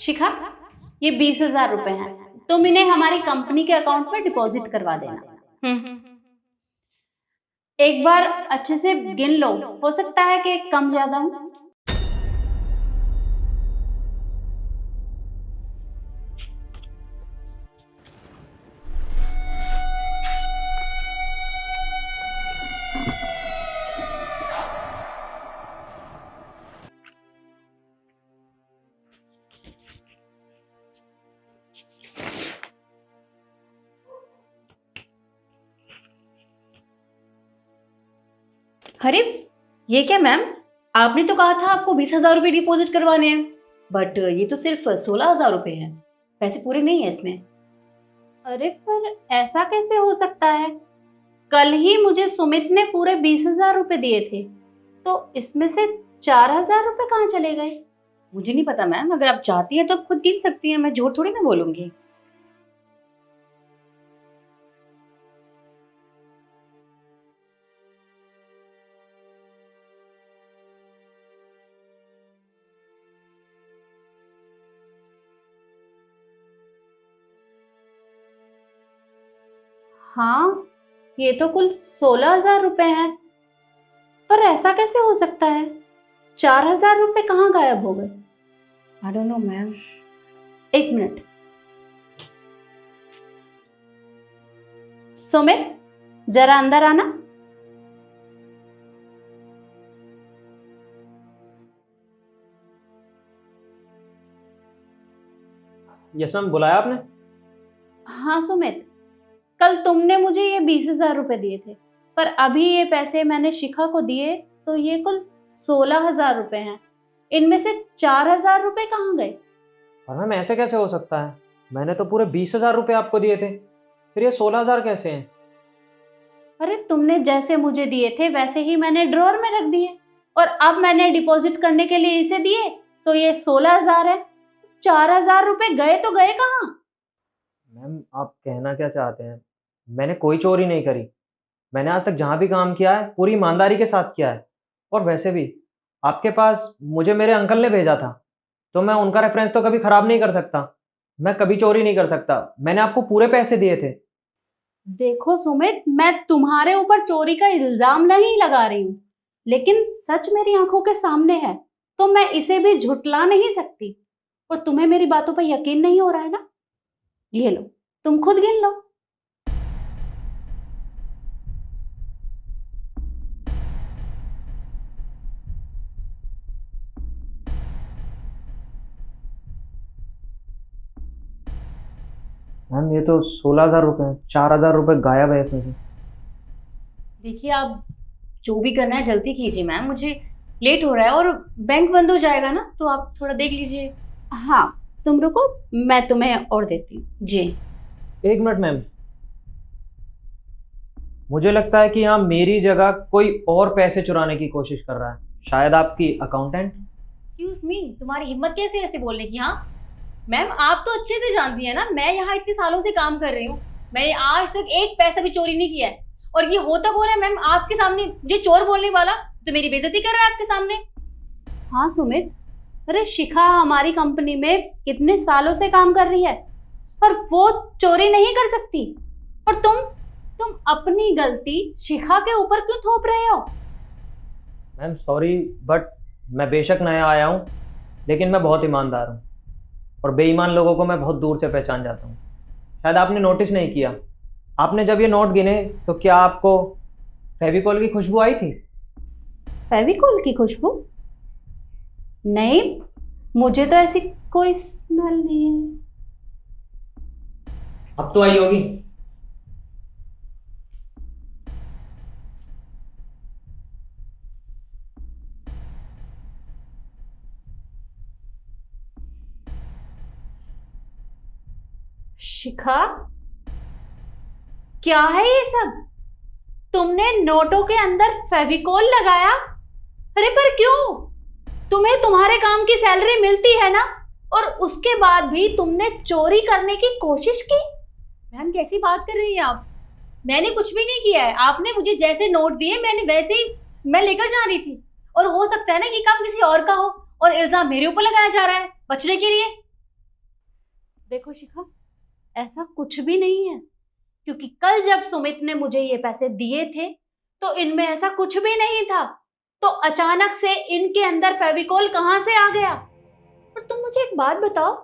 शिखा, ये 20,000 रुपए हैं, तुम इन्हें हमारी कंपनी के अकाउंट में डिपॉजिट करवा देना। एक बार अच्छे से गिन लो, हो सकता है कि कम ज्यादा हो। अरे ये क्या मैम, आपने तो कहा था आपको 20,000 रुपये डिपॉजिट करवाने हैं, बट ये तो सिर्फ 16,000 रुपये हैं। पैसे पूरे नहीं है इसमें। अरे पर ऐसा कैसे हो सकता है? कल ही मुझे सुमित ने पूरे 20,000 रुपए दिए थे, तो इसमें से 4,000 रुपए कहाँ चले गए? मुझे नहीं पता मैम, अगर आप चाहती हैं तो आप खुद गिन सकती हैं, मैं झूठ थोड़ी ना बोलूंगी। हाँ, ये तो कुल 16,000 रुपए हैं। पर ऐसा कैसे हो सकता है? 4,000 रुपए कहाँ गायब हो गए? I don't know ma'am. एक मिनट। सुमित, जरा अंदर आना। यस मैम, बुलाया आपने? हाँ सुमित, कल तुमने मुझे ये 20,000 रुपए दिए थे, पर अभी ये पैसे मैंने शिखा को दिए तो ये कुल 16,000 रुपए हैं। इनमें से 4,000 रुपए कहाँ गए? और मैम ऐसे कैसे हो सकता है? मैंने तो पूरे 20,000 रुपये आपको दिए थे, फिर ये 16,000 कैसे हैं? अरे तुमने जैसे मुझे दिए थे वैसे ही मैंने ड्रॉअर में रख दिए, और अब मैंने डिपॉजिट करने के लिए इसे दिए तो ये 16,000 है। 4,000 रुपए गए तो गए कहाँ? मैम आप कहना क्या चाहते हैं? मैंने कोई चोरी नहीं करी। मैंने आज तक जहाँ भी काम किया है पूरी ईमानदारी के साथ किया है। और वैसे भी आपके पास मुझे मेरे अंकल ने भेजा था, तो मैं उनका रेफरेंस तो कभी ख़राब नहीं कर सकता। मैं कभी चोरी नहीं कर सकता। मैंने आपको पूरे पैसे दिए थे। देखो सुमित, मैं तुम्हारे ऊपर चोरी का इल्जाम नहीं लगा रही हूँ, लेकिन सच मेरी आंखों के सामने है तो मैं इसे भी झुटला नहीं सकती। और तुम्हें मेरी बातों पर यकीन नहीं हो रहा है ना? ये लो, तुम खुद गिन लो। मैम ये तो 16,000 रुपये हैं। 4,000 रुपये गायब है इसमें से। देखिए, आप जो भी करना है जल्दी कीजिए मैम, मुझे लेट हो रहा है और बैंक बंद हो जाएगा ना, तो आप थोड़ा देख लीजिए। हाँ, तुम रुको, मैं तुम्हें और देती हूँ। जी। एक मिनट मैम, मुझे लगता है कि यहाँ मेरी जगह कोई और पैसे चुराने की कोशिश कर रहा है। शायद आपकी अकाउंटेंट। एक्सक्यूज मी, तुम्हारी हिम्मत कैसे ऐसे बोलने की? हाँ मैम, आप तो अच्छे से जानती हैं ना, मैं यहाँ इतने सालों से काम कर रही हूँ, मैंने आज तक एक पैसा भी चोरी नहीं किया है। और ये होता कौन है मैम आपके सामने, जो चोर बोलने वाला? तो मेरी बेइज्जती कर रहा है आपके सामने। हाँ सुमित, अरे शिखा हमारी कंपनी में कितने सालों से काम कर रही है, पर वो चोरी नहीं कर सकती। और तुम अपनी गलती शिखा के ऊपर क्यों थोप रहे हो? मैम सॉरी, बट मैं बेशक नया आया हूँ, लेकिन मैं बहुत ईमानदार हूँ और बेईमान लोगों को मैं बहुत दूर से पहचान जाता हूँ। शायद आपने नोटिस नहीं किया, आपने जब ये नोट गिने तो क्या आपको फेविकॉल की खुशबू आई थी? फेविकोल की खुशबू? नहीं, मुझे तो ऐसी कोई स्मेल नहीं है। अब तो आई होगी। शिखा, क्या है ये सब? तुमने नोटों के अंदर फेविकोल लगाया? अरे पर क्यों? तुम्हें तुम्हारे काम की सैलरी मिलती है ना, और उसके बाद भी तुमने चोरी करने की कोशिश की? मैम कैसी बात कर रही हैं आप? मैंने कुछ भी नहीं किया है, आपने मुझे जैसे नोट दिए मैंने वैसे ही मैं लेकर जा रही थी। और हो सकता है ना ये काम किसी और का हो और इल्जाम मेरे ऊपर लगाया जा रहा है बचने के लिए। देखो शिखा, ऐसा कुछ भी नहीं है, क्योंकि कल जब सुमित ने मुझे ये पैसे दिए थे तो इनमें ऐसा कुछ भी नहीं था। तो अचानक से इनके अंदर फेविकोल कहाँ से आ गया? और तुम मुझे एक बात बताओ,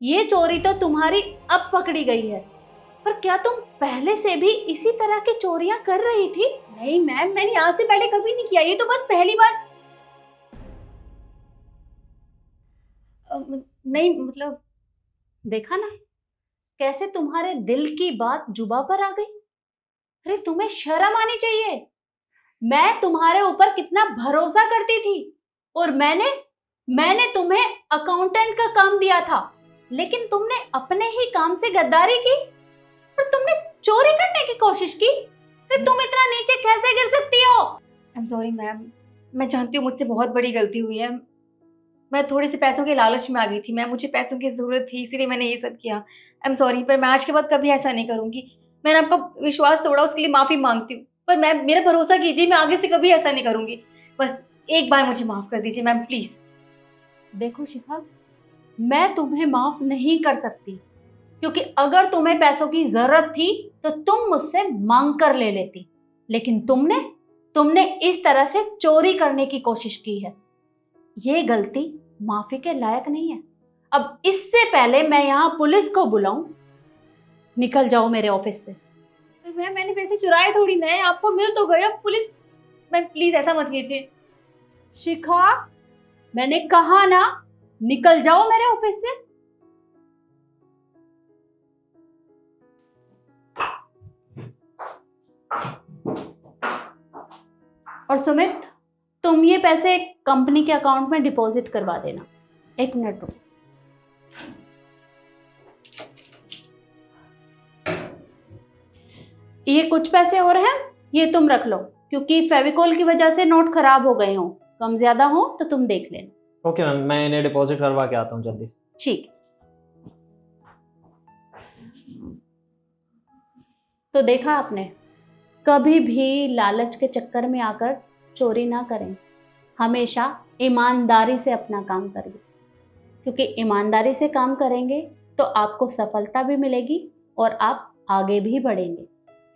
ये चोरी तो तुम्हारी अब पकड़ी गई है, पर क्या तुम पहले से भी इसी तरह की चोरियां कर रही थी? नहीं मैम, मैंने आज से पहले कभी नहीं किया, ये तो बस पहली बार। नहीं मतलब, देखा ना कैसे तुम्हारे दिल की बात जुबा पर आ गई। अरे तुम्हें शर्म आनी चाहिए। मैं तुम्हारे ऊपर कितना भरोसा करती थी, और मैंने तुम्हें अकाउंटेंट का काम दिया था, लेकिन तुमने अपने ही काम से गद्दारी की और तुमने चोरी करने की कोशिश की। फिर तुम इतना नीचे कैसे गिर सकती हो? आई एम सॉरी मैम, मैं जानती हूँ मुझसे बहुत बड़ी गलती हुई है। मैं थोड़े से पैसों के लालच में आ गई थी मैम, मुझे पैसों की ज़रूरत थी, इसीलिए मैंने ये सब किया। आई एम सॉरी, पर मैं आज के बाद कभी ऐसा नहीं करूँगी। मैंने आपका विश्वास तोड़ा, उसके लिए माफ़ी मांगती हूँ, पर मैम मेरा भरोसा कीजिए, मैं आगे से कभी ऐसा नहीं करूँगी। बस एक बार मुझे माफ़ कर दीजिए मैम, प्लीज़। देखो शिखा, मैं तुम्हें माफ नहीं कर सकती, क्योंकि अगर तुम्हें पैसों की जरूरत थी तो तुम मुझसे मांग कर ले लेती, लेकिन तुमने इस तरह से चोरी करने की कोशिश की है। ये गलती माफी के लायक नहीं है। अब इससे पहले मैं यहाँ पुलिस को बुलाऊं, निकल जाओ मेरे ऑफिस से। मैम मैंने पैसे चुराए थोड़ी ना है, आपको मिल तो गए, अब पुलिस। मैम प्लीज़ ऐसा मत कीजिए। शिखा, मैंने कहा ना, निकल जाओ मेरे ऑफिस से। और सुमित, तुम ये पैसे कंपनी के अकाउंट में डिपॉजिट करवा देना। 1 मिनट रुको। ये कुछ पैसे और हैं, ये तुम रख लो, क्योंकि फेविकोल की वजह से नोट खराब हो गए हों, कम ज्यादा हो तो तुम देख लेना। ओके मैम, मैं इन्हें डिपॉजिट करवा के आता हूँ जल्दी। ठीक। तो देखा आपने, कभी भी लालच के चक्कर में आकर चोरी ना करें, हमेशा ईमानदारी से अपना काम करिए, क्योंकि ईमानदारी से काम करेंगे तो आपको सफलता भी मिलेगी और आप आगे भी बढ़ेंगे।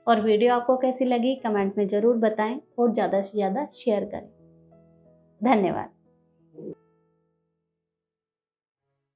और वीडियो आपको कैसी लगी कमेंट में ज़रूर बताएं और ज़्यादा से ज़्यादा शेयर करें। धन्यवाद।